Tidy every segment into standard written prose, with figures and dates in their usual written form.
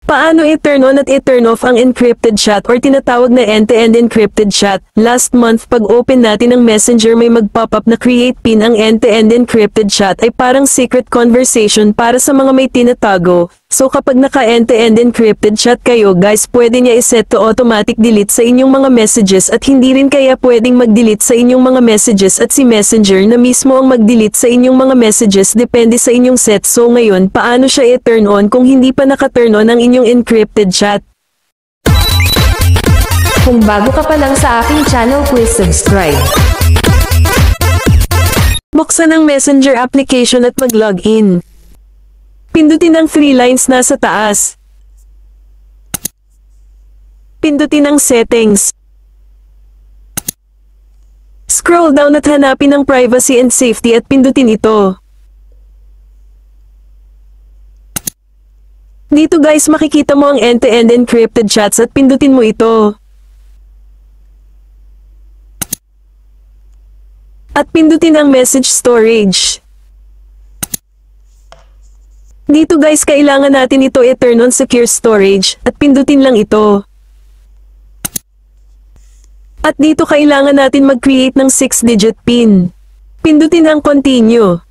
Paano i-turn on at i-turn off ang encrypted chat or tinatawag na end-to-end encrypted chat? Last month pag open natin ng Messenger may mag-pop up na create PIN. Ang end-to-end encrypted chat ay parang secret conversation para sa mga may tinatago. So kapag naka end-to-end encrypted chat kayo guys, pwede niya iset to automatic delete sa inyong mga messages at hindi rin kaya pwedeng mag-delete sa inyong mga messages at si Messenger na mismo ang mag-delete sa inyong mga messages depende sa inyong set. So ngayon paano siya i-turn on kung hindi pa naka-turn on ang inyong encrypted chat? Kung bago ka pa lang sa aking channel, please subscribe. Buksan ang Messenger application at mag-login. Pindutin ang 3 lines nasa taas. Pindutin ang settings. Scroll down at hanapin ang privacy and safety at pindutin ito. Dito guys makikita mo ang end-to-end encrypted chats at pindutin mo ito. At pindutin ang message storage. Dito guys kailangan natin ito i-turn on secure storage at pindutin lang ito. At dito kailangan natin mag-create ng 6-digit PIN. Pindutin ang continue.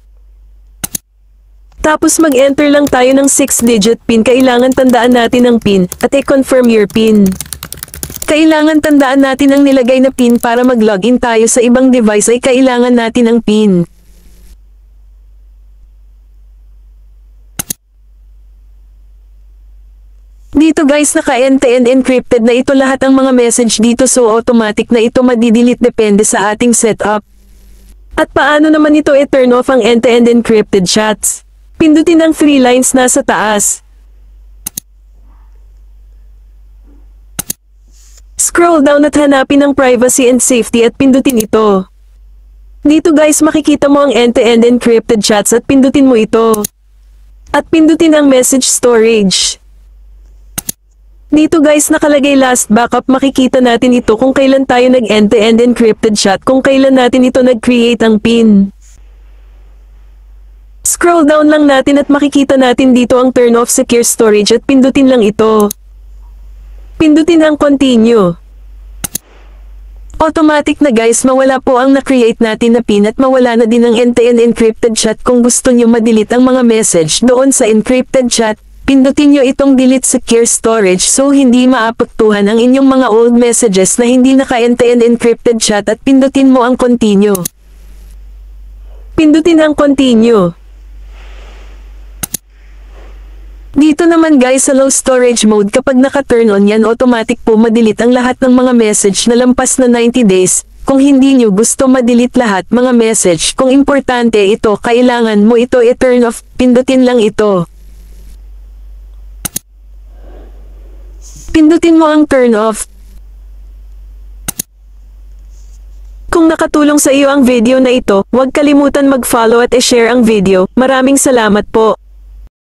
Tapos mag-enter lang tayo ng 6-digit PIN. Kailangan tandaan natin ang PIN at i-confirm your PIN. Kailangan tandaan natin ang nilagay na PIN para mag-login tayo sa ibang device ay kailangan natin ang PIN. Dito guys naka end-to-end encrypted na ito lahat ang mga message dito so automatic na ito madidelete depende sa ating setup. At paano naman ito i-turn off ang end-to-end encrypted chats? Pindutin ang 3 lines nasa taas. Scroll down at hanapin ang privacy and safety at pindutin ito. Dito guys makikita mo ang end-to-end encrypted chats at pindutin mo ito. At pindutin ang message storage. Dito guys nakalagay last backup, makikita natin ito kung kailan tayo nag-end-to-end encrypted chat, kung kailan natin ito nag-create ang PIN. Scroll down lang natin at makikita natin dito ang turn off secure storage at pindutin lang ito. Pindutin ang continue. Automatic na guys mawala po ang na-create natin na PIN at mawala na din ang end-to-end encrypted chat. Kung gusto nyo ma-delete ang mga message doon sa encrypted chat, pindutin nyo itong delete secure storage so hindi maapektuhan ang inyong mga old messages na hindi naka-end-to-end encrypted chat at pindutin mo ang continue. Pindutin ang continue. Dito naman guys sa low storage mode kapag naka-turn on yan automatic po ma-delete ang lahat ng mga message na lampas na 90 days. Kung hindi nyo gusto ma-delete lahat mga message, kung importante ito kailangan mo ito i-turn off, pindutin lang ito. Pindutin mo ang turn off. Kung nakatulong sa iyo ang video na ito, huwag kalimutan mag-follow at i-share ang video. Maraming salamat po.